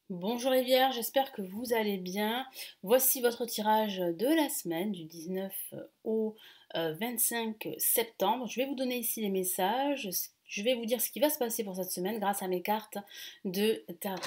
Bonjour les Vierges, j'espère que vous allez bien. Voici votre tirage de la semaine du 19 au 25 septembre. Je vais vous donner ici les messages. Je vais vous dire ce qui va se passer pour cette semaine grâce à mes cartes de tarot.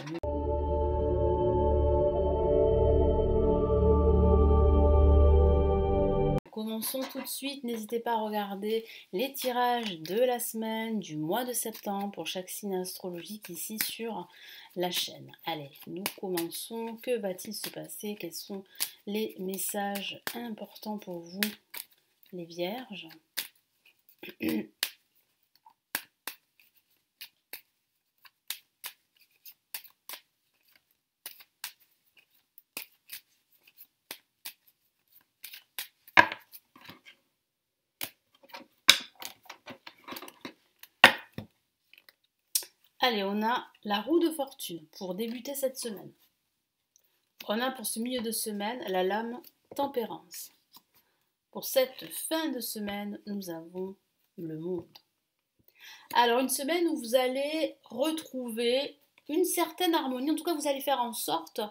Commençons tout de suite, n'hésitez pas à regarder les tirages de la semaine, du mois de septembre pour chaque signe astrologique ici sur la chaîne. Allez, nous commençons. Que va-t-il se passer? Quels sont les messages importants pour vous, les Vierges? Allez, on a la roue de fortune pour débuter cette semaine. On a pour ce milieu de semaine la lame tempérance. Pour cette fin de semaine, nous avons le monde. Alors, une semaine où vous allez retrouver une certaine harmonie, en tout cas vous allez faire en sorte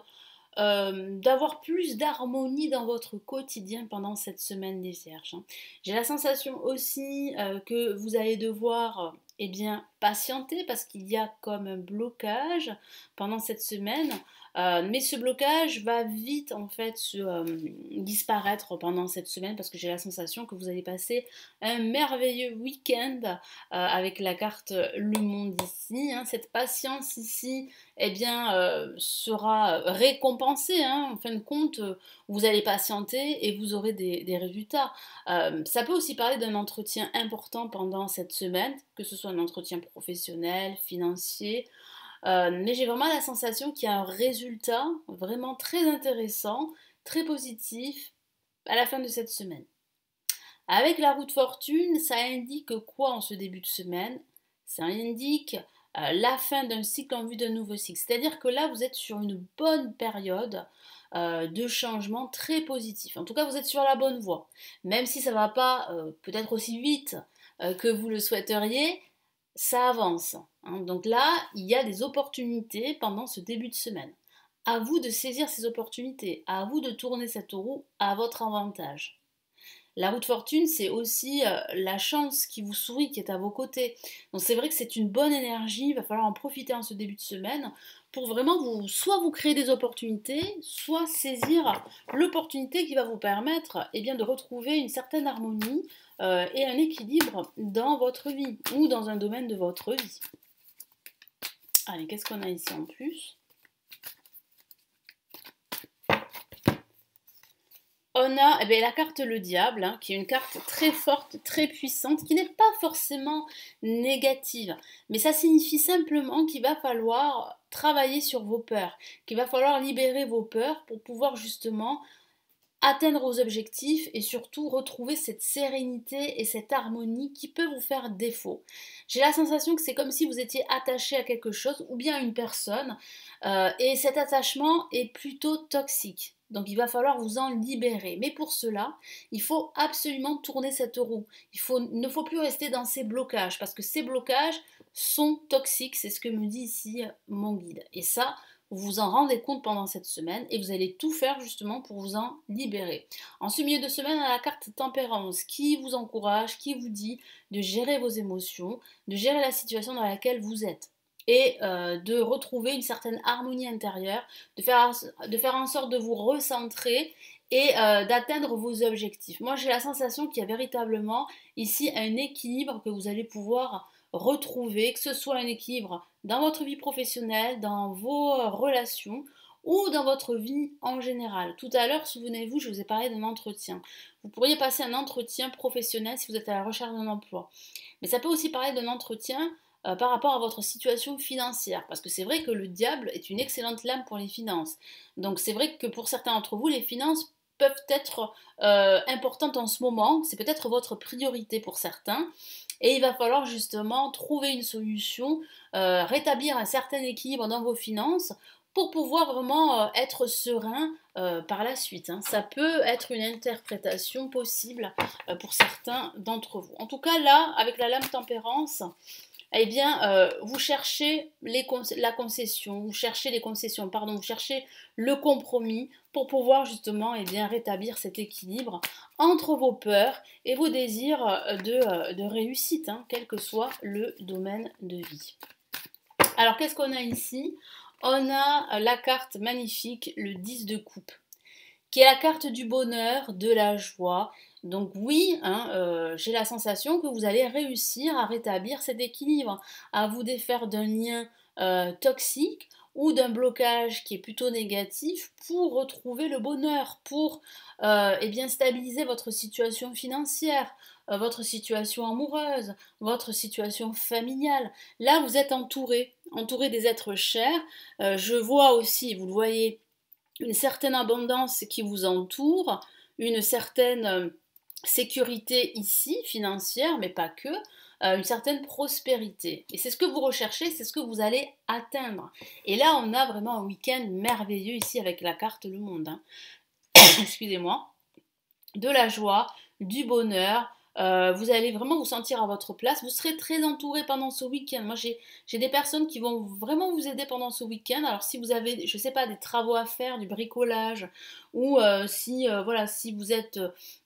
d'avoir plus d'harmonie dans votre quotidien pendant cette semaine des Vierges. J'ai la sensation aussi que vous allez devoir eh bien, patienter parce qu'il y a comme un blocage pendant cette semaine. Mais ce blocage va vite en fait disparaître pendant cette semaine parce que j'ai la sensation que vous allez passer un merveilleux week-end avec la carte Le Monde ici. Cette patience ici eh bien, sera récompensée. En fin de compte, vous allez patienter et vous aurez des résultats. Ça peut aussi parler d'un entretien important pendant cette semaine, que ce soit un entretien professionnel, financier, mais j'ai vraiment la sensation qu'il y a un résultat vraiment très intéressant, très positif à la fin de cette semaine. Avec la roue de fortune, ça indique quoi en ce début de semaine? Ça indique la fin d'un cycle en vue d'un nouveau cycle. C'est-à-dire que là, vous êtes sur une bonne période de changement très positif. En tout cas, vous êtes sur la bonne voie. Même si ça ne va pas peut-être aussi vite que vous le souhaiteriez, ça avance. Donc là, il y a des opportunités pendant ce début de semaine. À vous de saisir ces opportunités, à vous de tourner cette roue à votre avantage. La roue de fortune, c'est aussi la chance qui vous sourit, qui est à vos côtés. Donc c'est vrai que c'est une bonne énergie, il va falloir en profiter en ce début de semaine pour vraiment soit vous créer des opportunités, soit saisir l'opportunité qui va vous permettre eh bien, de retrouver une certaine harmonie et un équilibre dans votre vie ou dans un domaine de votre vie. Allez, qu'est-ce qu'on a ici en plus? On a la carte le diable, qui est une carte très forte, très puissante, qui n'est pas forcément négative, mais ça signifie simplement qu'il va falloir travailler sur vos peurs, qu'il va falloir libérer vos peurs pour pouvoir justement atteindre vos objectifs et surtout retrouver cette sérénité et cette harmonie qui peut vous faire défaut. J'ai la sensation que c'est comme si vous étiez attaché à quelque chose ou bien à une personne et cet attachement est plutôt toxique. Donc il va falloir vous en libérer. Mais pour cela, il faut absolument tourner cette roue. Il ne faut plus rester dans ces blocages parce que ces blocages sont toxiques. C'est ce que me dit ici mon guide. Et ça, vous vous en rendez compte pendant cette semaine et vous allez tout faire justement pour vous en libérer. En ce milieu de semaine, on a la carte tempérance qui vous encourage, qui vous dit de gérer vos émotions, de gérer la situation dans laquelle vous êtes et de retrouver une certaine harmonie intérieure, de faire en sorte de vous recentrer et d'atteindre vos objectifs. Moi, j'ai la sensation qu'il y a véritablement ici un équilibre que vous allez pouvoir retrouver, que ce soit un équilibre dans votre vie professionnelle, dans vos relations ou dans votre vie en général. Tout à l'heure, souvenez-vous, je vous ai parlé d'un entretien. Vous pourriez passer un entretien professionnel si vous êtes à la recherche d'un emploi. Mais ça peut aussi parler d'un entretien par rapport à votre situation financière. Parce que c'est vrai que le diable est une excellente lame pour les finances. Donc c'est vrai que pour certains d'entre vous, les finances peuvent être importantes en ce moment. C'est peut-être votre priorité pour certains. Et il va falloir justement trouver une solution, rétablir un certain équilibre dans vos finances pour pouvoir vraiment être serein par la suite. Ça peut être une interprétation possible pour certains d'entre vous. En tout cas, là, avec la lame tempérance, eh bien, vous cherchez la concession, vous cherchez les concessions, pardon, vous cherchez le compromis pour pouvoir justement eh bien, rétablir cet équilibre entre vos peurs et vos désirs de réussite, hein, quel que soit le domaine de vie. Alors, qu'est-ce qu'on a ici? On a la carte magnifique, le 10 de coupe, qui est la carte du bonheur, de la joie. Donc oui, hein, j'ai la sensation que vous allez réussir à rétablir cet équilibre, à vous défaire d'un lien toxique ou d'un blocage qui est plutôt négatif pour retrouver le bonheur, pour eh bien, stabiliser votre situation financière, votre situation amoureuse, votre situation familiale. Là, vous êtes entouré des êtres chers. Je vois aussi, vous le voyez, une certaine abondance qui vous entoure, une certaine sécurité ici, financière, mais pas que, une certaine prospérité. Et c'est ce que vous recherchez, c'est ce que vous allez atteindre. Et là, on a vraiment un week-end merveilleux ici avec la carte Le Monde. Hein. Excusez-moi. De la joie, du bonheur. Vous allez vraiment vous sentir à votre place. Vous serez très entouré pendant ce week-end. Moi, j'ai des personnes qui vont vraiment vous aider pendant ce week-end. Alors, si vous avez, je ne sais pas, des travaux à faire, du bricolage, ou voilà, si vous êtes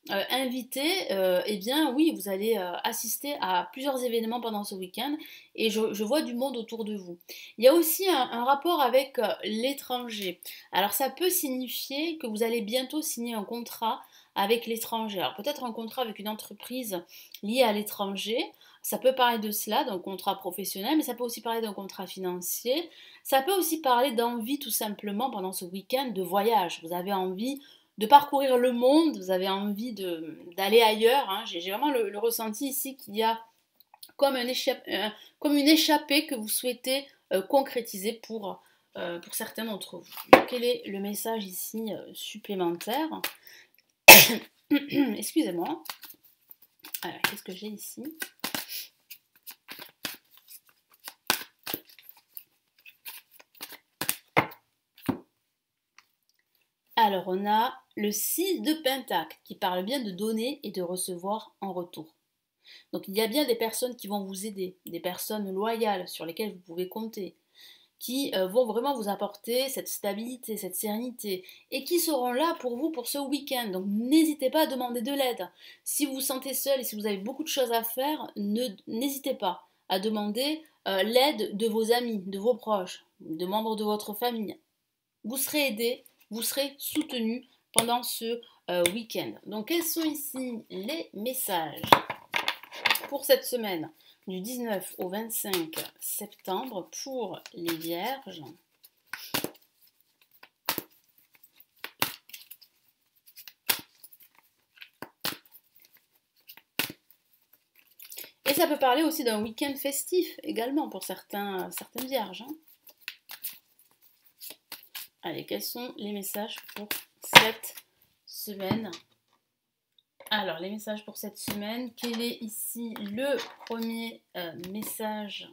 invité, eh bien, oui, vous allez assister à plusieurs événements pendant ce week-end. Et je vois du monde autour de vous. Il y a aussi un rapport avec l'étranger. Alors, ça peut signifier que vous allez bientôt signer un contrat avec l'étranger. Alors peut-être un contrat avec une entreprise liée à l'étranger, ça peut parler de cela, d'un contrat professionnel, mais ça peut aussi parler d'un contrat financier. Ça peut aussi parler d'envie tout simplement pendant ce week-end de voyage. Vous avez envie de parcourir le monde, vous avez envie d'aller ailleurs. Hein. J'ai vraiment le ressenti ici qu'il y a comme, comme une échappée que vous souhaitez concrétiser pour certains d'entre vous. Quel est le message ici supplémentaire? Excusez-moi. Alors, qu'est-ce que j'ai ici? Alors, on a le 6 de Pentacle qui parle bien de donner et de recevoir en retour. Donc, il y a bien des personnes qui vont vous aider, des personnes loyales sur lesquelles vous pouvez compter, qui vont vraiment vous apporter cette stabilité, cette sérénité, et qui seront là pour vous pour ce week-end. Donc n'hésitez pas à demander de l'aide. Si vous vous sentez seul et si vous avez beaucoup de choses à faire, n'hésitez pas à demander l'aide de vos amis, de vos proches, de membres de votre famille. Vous serez aidé, vous serez soutenu pendant ce week-end. Donc quels sont ici les messages pour cette semaine du 19 au 25 septembre pour les Vierges? Et ça peut parler aussi d'un week-end festif également pour certaines Vierges. Hein. Allez, quels sont les messages pour cette semaine? Alors, les messages pour cette semaine, quel est ici le premier message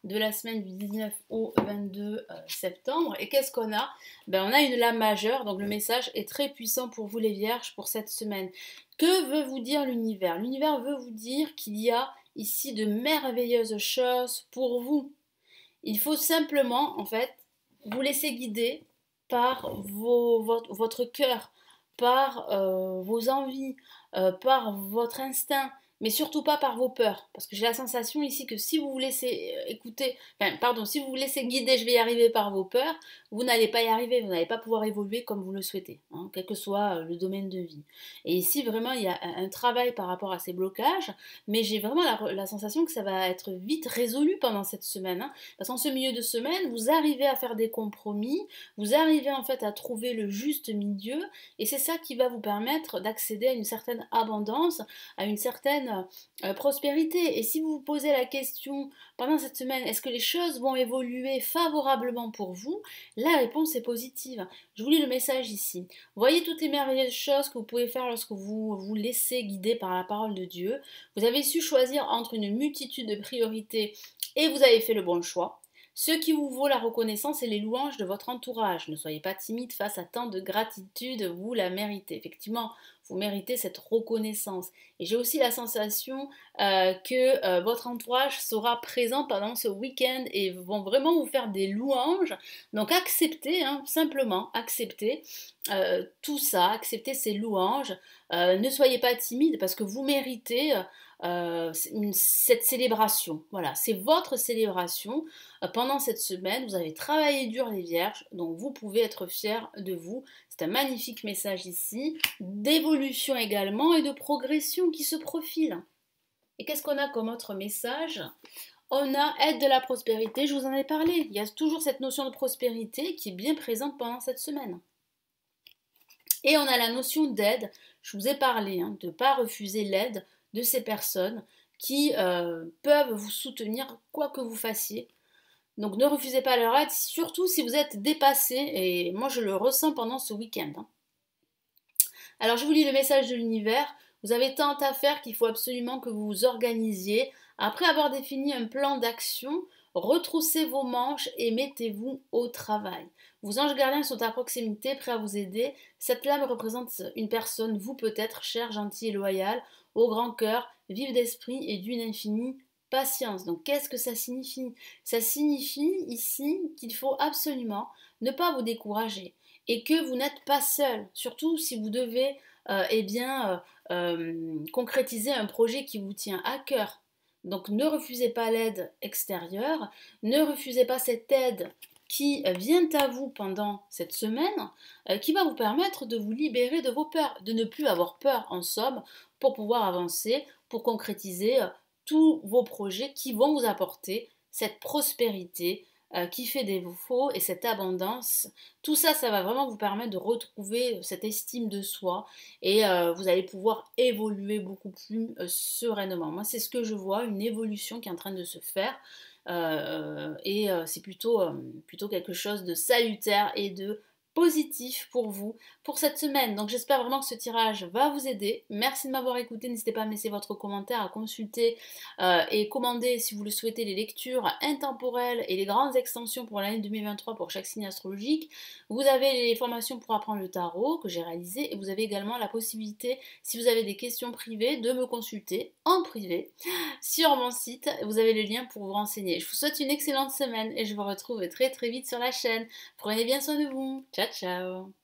de la semaine du 19 au 22 septembre? Et qu'est-ce qu'on a? On a une lame majeure, donc le message est très puissant pour vous les Vierges pour cette semaine. Que veut vous dire l'univers? L'univers veut vous dire qu'il y a ici de merveilleuses choses pour vous. Il faut simplement, en fait, vous laisser guider par votre cœur, par vos envies, par votre instinct, mais surtout pas par vos peurs. Parce que j'ai la sensation ici que si vous vous laissez si vous vous laissez guider, je vais y arriver par vos peurs, vous n'allez pas y arriver, vous n'allez pas pouvoir évoluer comme vous le souhaitez, hein, quel que soit le domaine de vie. Et ici, vraiment, il y a un travail par rapport à ces blocages, mais j'ai vraiment la sensation que ça va être vite résolu pendant cette semaine. Hein, parce qu'en ce milieu de semaine, vous arrivez à faire des compromis, vous arrivez en fait à trouver le juste milieu, et c'est ça qui va vous permettre d'accéder à une certaine abondance, à une certaine prospérité. Et si vous vous posez la question pendant cette semaine, est-ce que les choses vont évoluer favorablement pour vous? La réponse est positive. Je vous lis le message ici. Voyez toutes les merveilleuses choses que vous pouvez faire lorsque vous vous laissez guider par la parole de Dieu. Vous avez su choisir entre une multitude de priorités et vous avez fait le bon choix. Ce qui vous vaut la reconnaissance et les louanges de votre entourage. Ne soyez pas timide face à tant de gratitude, vous la méritez. Effectivement, vous méritez cette reconnaissance. Et j'ai aussi la sensation que votre entourage sera présent pendant ce week-end et vont vraiment vous faire des louanges. Donc acceptez, hein, simplement acceptez tout ça, acceptez ces louanges. Ne soyez pas timide parce que vous méritez cette célébration. Voilà, c'est votre célébration. Pendant cette semaine, vous avez travaillé dur les vierges, donc vous pouvez être fiers de vous. C'est un magnifique message ici, d'évolution également et de progression qui se profile. Et qu'est-ce qu'on a comme autre message? On a aide de la prospérité, je vous en ai parlé. Il y a toujours cette notion de prospérité qui est bien présente pendant cette semaine. Et on a la notion d'aide, je vous ai parlé, hein, de ne pas refuser l'aide de ces personnes qui peuvent vous soutenir quoi que vous fassiez. Donc ne refusez pas leur aide, surtout si vous êtes dépassé, et moi je le ressens pendant ce week-end. Hein. Alors je vous lis le message de l'univers, vous avez tant à faire qu'il faut absolument que vous vous organisiez. Après avoir défini un plan d'action, retroussez vos manches et mettez-vous au travail. Vos anges gardiens sont à proximité, prêts à vous aider. Cette lame représente une personne, vous peut-être, chère, gentille et loyale, au grand cœur, vive d'esprit et d'une infinie patience. Donc qu'est-ce que ça signifie? Ça signifie ici qu'il faut absolument ne pas vous décourager et que vous n'êtes pas seul, surtout si vous devez concrétiser un projet qui vous tient à cœur. Donc ne refusez pas l'aide extérieure, ne refusez pas cette aide qui vient à vous pendant cette semaine, qui va vous permettre de vous libérer de vos peurs, de ne plus avoir peur en somme, pour pouvoir avancer, pour concrétiser tous vos projets qui vont vous apporter cette prospérité qui fait des défaut et cette abondance. Tout ça, ça va vraiment vous permettre de retrouver cette estime de soi et vous allez pouvoir évoluer beaucoup plus sereinement. Moi, c'est ce que je vois, une évolution qui est en train de se faire. C'est plutôt quelque chose de salutaire et de positif pour vous pour cette semaine. Donc j'espère vraiment que ce tirage va vous aider. Merci de m'avoir écouté. N'hésitez pas à me laisser votre commentaire, à consulter et commander si vous le souhaitez les lectures intemporelles et les grandes extensions pour l'année 2023 pour chaque signe astrologique. Vous avez les formations pour apprendre le tarot que j'ai réalisées et vous avez également la possibilité, si vous avez des questions privées, de me consulter en privé sur mon site. Vous avez le lien pour vous renseigner. Je vous souhaite une excellente semaine et je vous retrouve très très vite sur la chaîne. Prenez bien soin de vous. Ciao ciao.